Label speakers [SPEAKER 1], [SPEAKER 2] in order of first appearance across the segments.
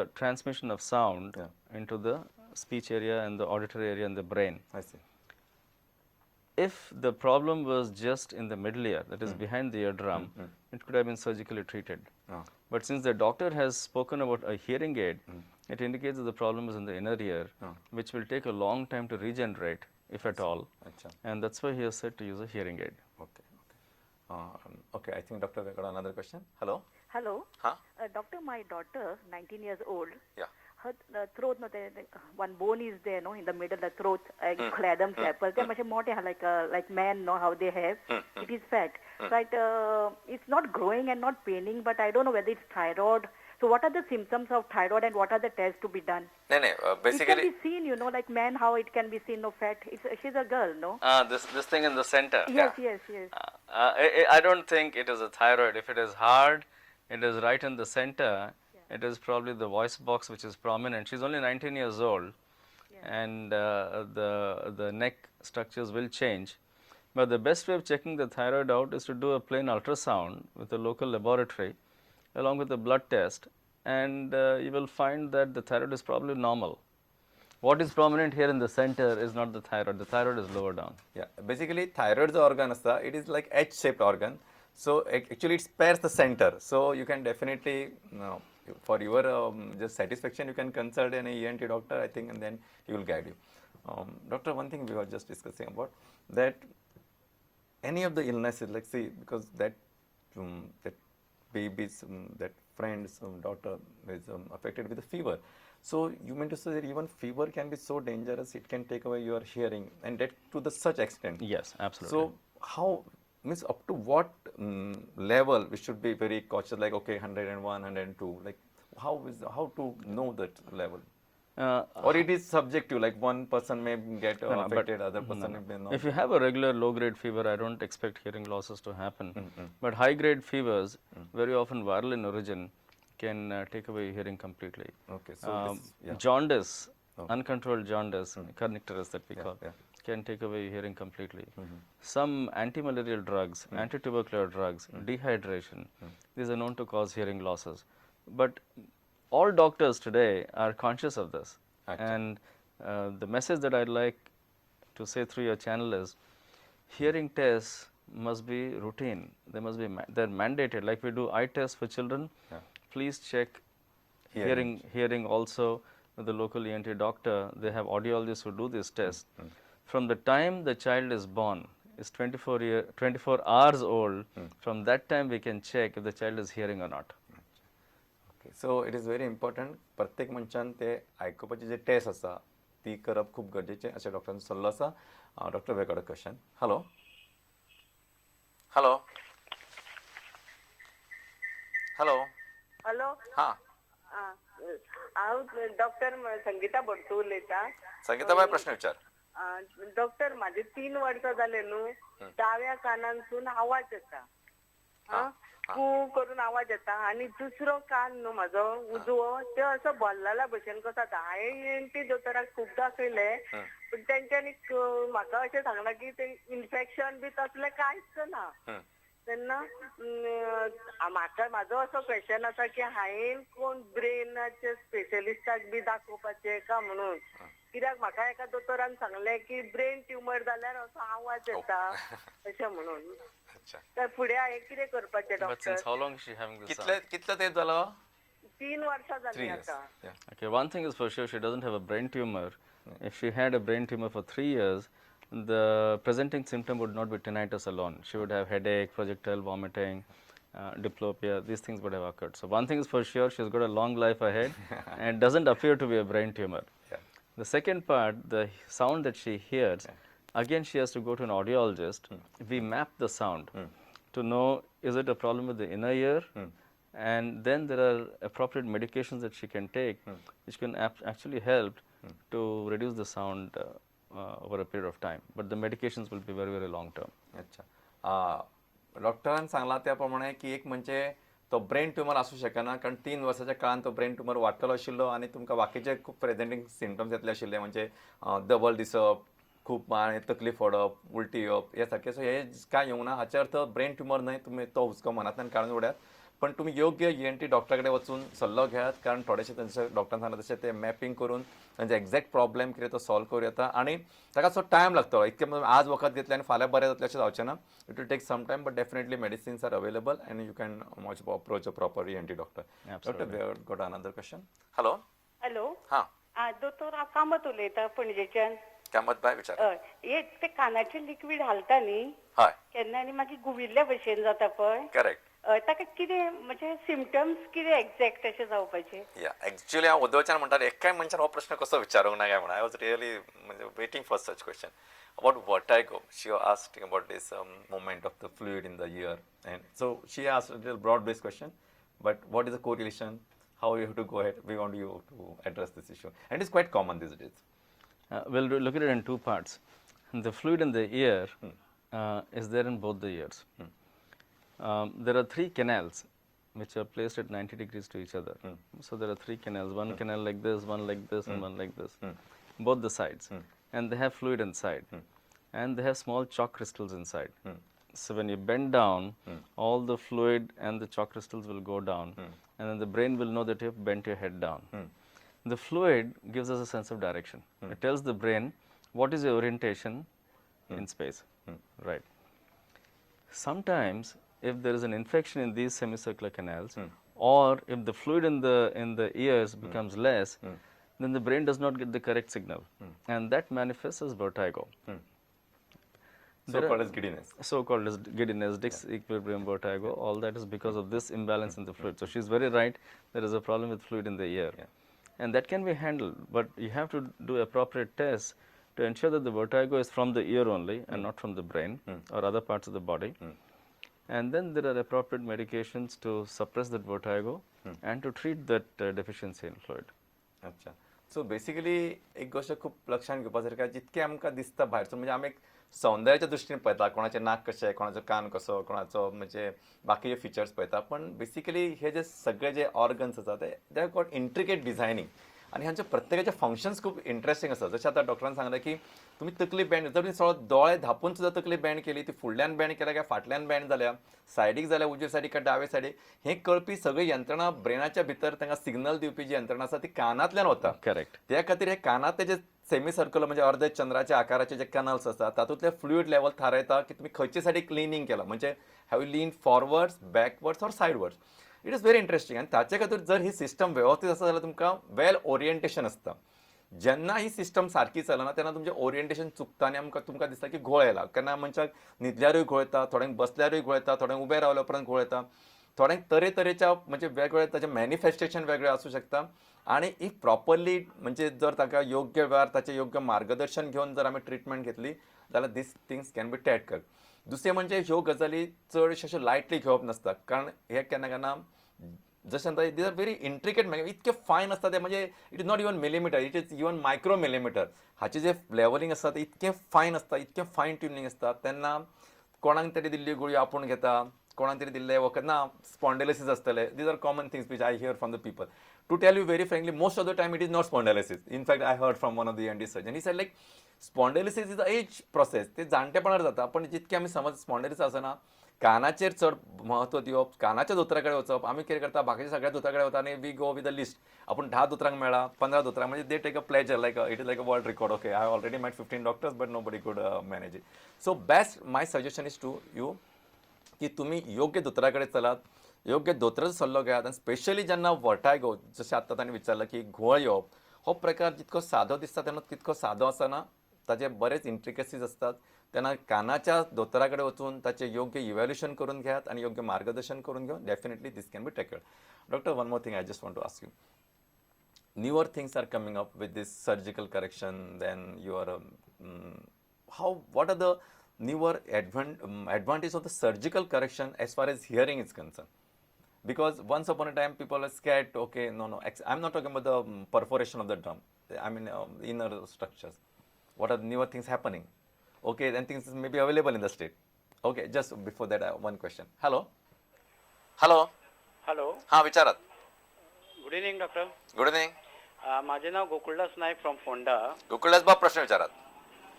[SPEAKER 1] the transmission of sound into the speech area and the auditory area in the brain.
[SPEAKER 2] I see.
[SPEAKER 1] If the problem was just in the middle ear, that is behind the eardrum, it could have been surgically treated. But since the doctor has spoken about a hearing aid, it indicates that the problem is in the inner ear, which will take a long time to regenerate, if at all. And that's why he has said to use a hearing aid.
[SPEAKER 2] Okay, I think Doctor, we got another question. Hello.
[SPEAKER 3] Hello.
[SPEAKER 2] Huh?
[SPEAKER 3] Doctor, my daughter, 19 years old.
[SPEAKER 2] Yeah.
[SPEAKER 3] Her throat, no, one bone is there, no, in the middle, the throat, Adam's apple. They much more like men, know how they have. It is fat, right? It's not growing and not paining, but I don't know whether it's thyroid. So, what are the symptoms of thyroid and what are the tests to be done?
[SPEAKER 2] Basically,
[SPEAKER 3] it can be seen, you know, like man, how it can be seen, no fat. She's a girl, no?
[SPEAKER 1] This thing in the center.
[SPEAKER 3] Yes.
[SPEAKER 1] I don't think it is a thyroid. If it is hard, it is right in the center. It is probably the voice box which is prominent. She's only 19 years old, and the neck structures will change. But the best way of checking the thyroid out is to do a plain ultrasound with a local laboratory, along with a blood test, and you will find that the thyroid is probably normal. What is prominent here in the center is not the thyroid. The thyroid is lower down.
[SPEAKER 2] Yeah, basically thyroid organ it is like H-shaped organ. So actually it spares the center. So you can definitely, for your just satisfaction, you can consult an ENT doctor, I think, and then he will guide you. Doctor, one thing we were just discussing about that any of the illnesses, like see, because that baby's that friend's daughter is affected with a fever. So you mean to say that even fever can be so dangerous, it can take away your hearing, and that to the such extent?
[SPEAKER 1] Yes, absolutely.
[SPEAKER 2] So how, means up to what level we should be very cautious, like okay, 101, 102, like how to know that level? Or it is subjective, like one person may get affected, other person may not.
[SPEAKER 1] If you have a regular low-grade fever, I don't expect hearing losses to happen. But high-grade fevers, very often viral in origin, can take away hearing completely.
[SPEAKER 2] Okay, so
[SPEAKER 1] jaundice, uncontrolled jaundice, kernicterus that we call, can take away hearing completely. Some anti-malarial drugs, anti-tubercular drugs, dehydration, these are known to cause hearing losses. But all doctors today are conscious of this. And the message that I'd like to say through your channel is, hearing tests must be routine. They must be they're mandated. Like we do eye tests for children, please check hearing also with the local ENT doctor. They have audiologists who do these tests. From the time the child is born, is 24 hours old, from that time we can check if the child is hearing or not.
[SPEAKER 2] Okay, so it is very important. प्रत्येक मनशान ते आयकुपाचे जे test आसा ती करप खूप गरजेचे अशें डॉक्टरांचो सल्लो आसा. Doctor way got a question. Hello. Hello. Hello.
[SPEAKER 4] Hello.
[SPEAKER 2] हां.
[SPEAKER 4] हांव डॉक्टर संगीता भटू उलयतां.
[SPEAKER 2] संगीताबाई प्रश्न विचार.
[SPEAKER 4] डॉक्टर माझे 3 वर्सां जाले न्हू, डाव्या कानांसून आवाज येता. कू करून आवाज येता आणि दुसरो कान न्हू म्हाजो उजवो तो असो बोल्लाला भशेन कसो जाता. हांवें ENT दोतोराक खूब दाखयले, पण तेंच्यांनी म्हाका अशें सांगलां की ते इन्फेक्शन बी तसलें कांयच ना. तेन्ना म्हाका म्हाजो असो क्वेश्चन आसा की हांवें कोण ब्रेनाचे स्पेशलिस्टाक बी दाखोवपाचें का म्हणून. कित्याक म्हाका एका दोतोरान सांगलें की ब्रेन ट्युमर जाल्यार असो आवाज येता अशें म्हणून. तर फुडें हांवें कितें करपाचें डॉक्टर?
[SPEAKER 2] कितलो तेंप जालो?
[SPEAKER 4] 3 वर्सां जालीं आतां.
[SPEAKER 1] Okay, one thing is for sure, she doesn't have a brain tumor. If she had a brain tumor for 3 years, the presenting symptom would not be tinnitus alone. She would have headache, projectile vomiting, diplopia, these things would have occurred. So one thing is for sure, she's got a long life ahead and doesn't appear to be a brain tumor. The second part, the sound that she hears, again she has to go to an audiologist. We map the sound to know, is it a problem with the inner ear? And then there are appropriate medications that she can take, which can actually help to reduce the sound over a period of time. But the medications will be very, very long term.
[SPEAKER 2] अच्छा. डॉक्टरान सांगला त्या प्रमाणे की एक म्हणजे तो brain tumour आसूं शकना, कारण 3 वर्साच्या काळान तो ब्रेन ट्युमर वाडटलो आशिल्लो आनी तुमकां बाकीचे खूब प्रेझेंटींग सिम्पटम्स येतले आशिल्ले, म्हणजे दबल दिसप, खूप तकली फोडप, उलटी येवप हे सारके. सो हे काय येवंक ना, हाचे अर्थ ब्रेन ट्युमर न्हय, तुमी तो हुस्को मनांतल्यान काडून उडयात. पण तुम्ही योग्य ENT डॉक्टराकडे वचून सल्लो घेयात, कारण थोडेशे त्यांचे डॉक्टरान सांगता तशें ते मॅपिंग करून तांचे एक्झॅक्ट प्रॉब्लेम कितें तो सॉल्व करूं येता आणि ताका असो टायम लागतो. इतके आज वखद घेतले आनी फाल्यां बरें जातलें अशें जावचें ना. It will take some time, but definitely medicines are available and you can approach a proper ENT doctor. Doctor, we have got another question. Hello.
[SPEAKER 4] Hello.
[SPEAKER 2] हां,
[SPEAKER 4] दोतोर हांव कामत उलयतां पणजेच्यान.
[SPEAKER 2] कामत बाय विचार.
[SPEAKER 4] हे ते कानाचे लिक्वीड घालता न्ही
[SPEAKER 2] हय,
[SPEAKER 4] केन्ना आनी मागीर गुविल्ल्या भशेन जाता पळय,
[SPEAKER 2] करेक्ट.
[SPEAKER 4] ताका कितें म्हणजे सिम्पटम्स कितें एक्झॅक्ट अशें जावपाचे?
[SPEAKER 2] या एक्चुअली हांव उद्योगच्यान म्हणटालें एकाय मनशान हो प्रश्न कसो विचारूंक ना काय म्हणून. आय वॉज रियली म्हणजे waiting for such question about vertigo. She asked about this moment of the fluid in the ear, and so she asked a broad based question, but what is the correlation, how you have to go ahead, we want you to address this issue, and it's quite common these days.
[SPEAKER 1] We'll look at it in two parts. The fluid in the ear is there in both the ears. There are three canals which are placed at 90 degrees to each other. So there are three canals, one canal like this, one like this, and one like this, both the sides. And they have fluid inside. And they have small chalk crystals inside. So when you bend down, all the fluid and the chalk crystals will go down. And then the brain will know that you have bent your head down. The fluid gives us a sense of direction. It tells the brain what is your orientation in space. Right. Sometimes, if there is an infection in these semicircular canals, or if the fluid in the ears becomes less, then the brain does not get the correct signal, and that manifests as vertigo.
[SPEAKER 2] So-called as giddiness.
[SPEAKER 1] So-called as giddiness, disequilibrium, vertigo. All that is because of this imbalance in the fluid. So she's very right. There is a problem with fluid in the ear, and that can be handled. But you have to do appropriate tests to ensure that the vertigo is from the ear only and not from the brain or other parts of the body. And then there are appropriate medications to suppress that vertigo and to treat that deficiency in fluid.
[SPEAKER 2] अच्छा. So basically एक गोष्ट खूप लक्षात घेवपासारखी, जितके आमकां दिसता भायरसून, म्हणजे आमी एक सौंदर्याच्या दृश्टीन पळयता, कोणाचें नाक कशें, कोणाचो कान कसो, कोणाचो म्हणजे बाकीचे फिचर्स पळयता, पण बेसिकली हे जे सगळे जे ऑर्गन्स आसा ते they have got intricate designing, आणि हांचे प्रत्येकाचे फंक्शन्स खूप इंटरेस्टिंग आसा. जशें आतां डॉक्टरान सांगलें की तुमी तकली बँड, जर तुमी सगळो दोळे धापून सुद्दां तकली बँड केली, ती फुडल्यान बँड केल्या काय फाटल्यान बँड जाल्या, सायडीक जाल्या, उजवे सायडीक काय दावे सायडीक, हें कळपी सगळी यंत्रणा ब्रेनाच्या भितर तांकां सिग्नल दिवपी जी यंत्रणा आसा ती कानांतल्यान वता.
[SPEAKER 1] Correct.
[SPEAKER 2] त्या खातीर हे कानांतले जे सेमी सर्कल म्हणजे अर्धे चंद्राच्या आकाराचे जे कॅनल्स असतात, तातूंतले फ्लुइड लेवल थारायता की तुम्ही खंयचे सायडीक लिनिंग केला, म्हणजे have you lean forwards, backwards or sidewards. It is very interesting, आणि ताचे खातीर जर ही सिस्टम व्यवस्थित आसा जाल्यार तुमकां वेल ओरिएंटेशन आसता. जेन्ना ही सिस्टम सारकी चलना तेन्ना तुमचें ओरिएंटेशन चुकता, आनी तुमकां दिसता की घोळ येला. केन्ना मनशाक न्हिदल्यारूय घोळ येता, थोड्यांक बसल्यारूय घोळ येता, थोड्यांक उबे रावल्या उपरांत घोळ येता, थोड्यांक तरेतरेच्या म्हणजे वेगवेगळे ताचे मॅनिफेस्टेशन वेगळे आसूं शकता. आणि इफ प्रॉपरली म्हणजे जर ताका योग्य वेळार ताचें योग्य मार्गदर्शन घेवन जर आमी ट्रिटमेंट घेतली जाल्यार these things can be tackle. दुसरें म्हणजे ह्यो गजाली चडशे अश्यो लायटली घेवप नासता, कारण हे केन्ना केन्ना जशें आतां दीज आर व्हेरी इंट्रिकेट, इतके फायन आसता ते, म्हणजे it is not even millimetre, it is even micro millimetre. हाचे जे लेवलिंग आसता ते इतके फायन आसता, इतके फायन ट्युनिंग आसता. तेन्ना कोणाक तरी दिल्ली गुळयो आपूण घेता, कोणाक तरी दिल्ले वखद ना, स्पॉन्डिलोसिस आसतले. These are common things which I hear from the people. To tell you very frankly, most of the time it is not spondylosis. In fact, I heard from one of the ENT surgeon. He said like spondylosis is an age process. ते जाणटेपणार जाता, पण जितके आमी समज spondylosis आसना कानाचेर चड महत्व दिवप, कानाच्या दोतोराकडे वचप. आमी कितें करता, बाकीच्या सगळ्या दोतोराकडे वता आनी we go with a list. आपूण 10 दोतोरांक मेळ्ळा, 15 दोतोरांक, म्हणजे they take a pleasure, like it is like a world record. Okay, I already met 15 doctors, but nobody could manage it. So best my suggestion is to you की तुम्ही योग्य दोतोराकडे चलात, योग्य दोतोराचो सल्लो घेयात. आनी स्पेशली जेन्ना वर्टायगो, जशें आत्तां ताणें विचारलं की घुंवळ येवप, हो प्रकार जितको सादो दिसता तेन्ना तितको सादो आसना. ताचे बरेच इंट्रिकसीज असतात. तेन्ना कानाच्या दोतोराकडे वचून ताचें योग्य इव्हॅल्युएशन करून घेयात आणि योग्य मार्गदर्शन करून घेवन definitely this can be tackled. Doctor, one more thing I just want to ask you. newer things are coming up with this surgical correction, then you are what are the newer advantages of the surgical correction as far as hearing is concerned? Because once upon a time people are scared, okay, no, I'm not talking about the perforation of the drum, I mean inner structures. What are the newer things happening? Okay, then things may be available in the state. Okay, just before that I have one question. Hello. हा, विचारात.
[SPEAKER 5] Good evening doctor.
[SPEAKER 2] Good evening.
[SPEAKER 5] माझे नाव Gokuldas Naik from Ponda.
[SPEAKER 2] Gokuldas बाब, प्रश्न विचारात.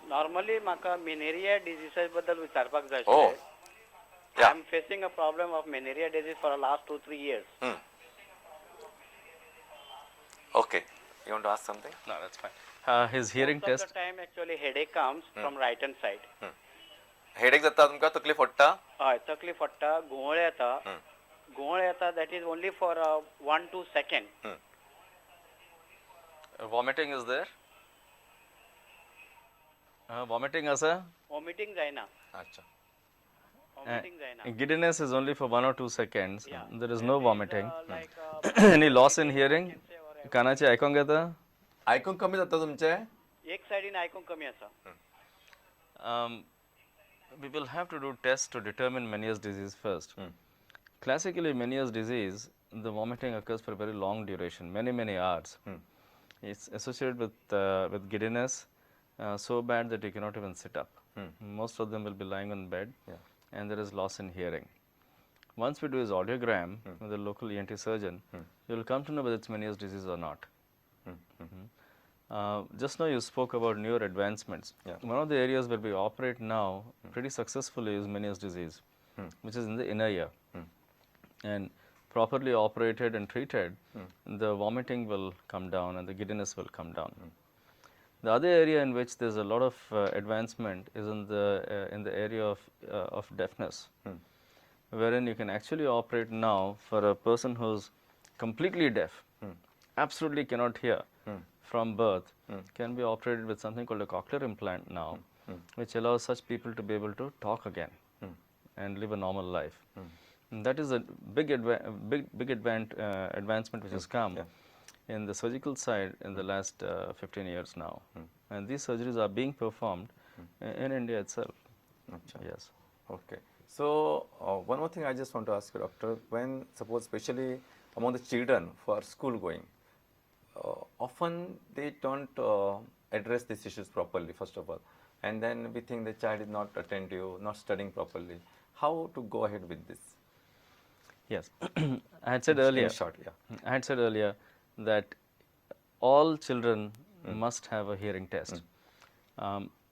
[SPEAKER 5] Normally म्हाका मिनेरिया डिजीसा बद्दल विचारपाक जाय
[SPEAKER 2] हो.
[SPEAKER 5] आशिल्लें.
[SPEAKER 2] Yeah.
[SPEAKER 5] I'm facing a problem of malaria disease for the last 2-3 years.
[SPEAKER 2] Okay. You want to ask something?
[SPEAKER 1] No, that's fine. His hearing
[SPEAKER 5] Most of
[SPEAKER 1] test.
[SPEAKER 5] the time actually headache comes from right hand side.
[SPEAKER 2] Headache जाता तुमकां तकलीफ पडटा
[SPEAKER 5] हय तकली पडटा घुंवळ येता that is only for 1-2 seconds.
[SPEAKER 1] Vomiting is there? Vomiting asa?
[SPEAKER 5] Vomiting जायना.
[SPEAKER 2] अच्छा
[SPEAKER 5] Vomiting जायना.
[SPEAKER 1] Giddiness is only for 1 or 2 seconds.
[SPEAKER 5] Yeah.
[SPEAKER 1] There is no vomiting.
[SPEAKER 5] Like
[SPEAKER 1] Any loss in hearing? कानाचे ऐकूंक येता?
[SPEAKER 2] आयकूंक कमी जाता तुमचे
[SPEAKER 5] एक सायडीन आयकूंक कमी आसा.
[SPEAKER 1] We will have to do tests to determine Meniere's disease first. Classically, Meniere's disease, the vomiting occurs for a very long duration, many hours. It's associated with giddiness, so bad that you cannot even sit up. Most of them will be lying on bed, and there is loss in hearing. Once we do his audiogram with the local ENT surgeon, you will come to know whether it's Meniere's disease or not. Just now you spoke about newer advancements. One of the areas where we operate now pretty successfully is Meniere's disease, which is in the inner ear. And properly operated and treated, the vomiting will come down and the giddiness will come down. The other area in which there's a lot of advancement is in the area of deafness, wherein you can actually operate now for a person who's completely deaf, absolutely cannot hear from birth, can be operated with something called a cochlear implant now, which allows such people to be able to talk again and live a normal life. And that is a big advancement which has come in the surgical side in the last 15 years now. And these surgeries are being performed in India itself. Yes.
[SPEAKER 2] Okay. So one more thing I just want to ask you, doctor, when suppose especially among the children who are school going, often they don't address these issues properly, first of all, and then we think the child is not attentive, not studying properly. How to go ahead with this?
[SPEAKER 1] Yes. I had said
[SPEAKER 2] In
[SPEAKER 1] earlier,
[SPEAKER 2] short,
[SPEAKER 1] I had said earlier that all children must have a hearing test.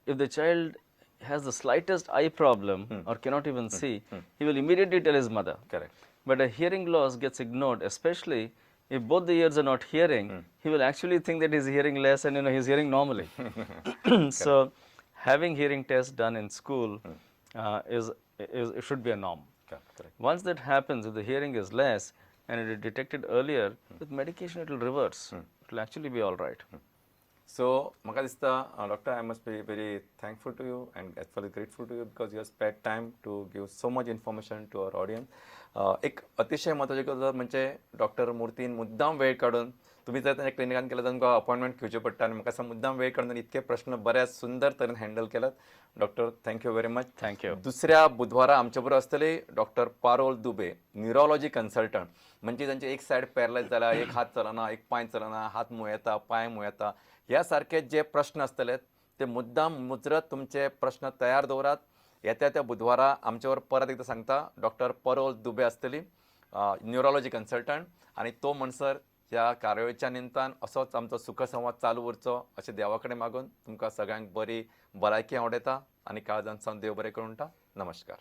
[SPEAKER 1] If the child has the slightest eye problem or cannot even see, he will immediately tell his mother.
[SPEAKER 2] Correct.
[SPEAKER 1] But a hearing loss gets ignored, especially if both the ears are not hearing, he will actually think that he's hearing less and he's hearing normally. So having hearing tests done in school it should be a norm.
[SPEAKER 2] Correct.
[SPEAKER 1] Once that happens, if the hearing is less and it is detected earlier, with medication it will reverse. It will actually be all right.
[SPEAKER 2] So, म्हाका दिसता, doctor, I must be very thankful to you and as well as grateful to you because you have spared time to give so much information to our audience. एक अतिशय महत्वाची गजाल म्हणजे doctor मूर्तीन मुद्दाम वेळ काढून तुम्ही जर त्या क्लिनिकान केलं तर तुमकां अपॉइंटमेंट घेवचें पडटा आनी म्हाका दिसता मुद्दाम वेळ काढून इतके प्रश्न बऱ्या सुंदर तरेन हँडल केलात. Doctor thank you very much.
[SPEAKER 1] Thank you.
[SPEAKER 2] दुसऱ्या बुधवारा आमचे बरोबर आसतले doctor Parul Dubey, neurology consultant. म्हणजे तांचे एक सायड पॅरलायज जाला, एक हात चलना, एक पांय चलना, हात मुळ येता, पांय मुळ येता, ह्या सारखे जे प्रश्न आसतले ते मुद्दाम मुजरत तुमचे प्रश्न तयार दवरात. येत्या त्या बुधवारा आमच्यावर परत एकदा सांगता डॉक्टर परोल दुबे आसतली, न्युरोलॉजी कन्सल्टंट, आनी तो म्हणसर ह्या कार्यावळीच्या निमतान असोच आमचो सुखसंवाद चालू उरचो अशें देवा कडेन मागून तुमकां सगळ्यांक बरी भलायकी आवडेता आनी काळजांत सावन देव बरें करूं म्हणटा. नमस्कार.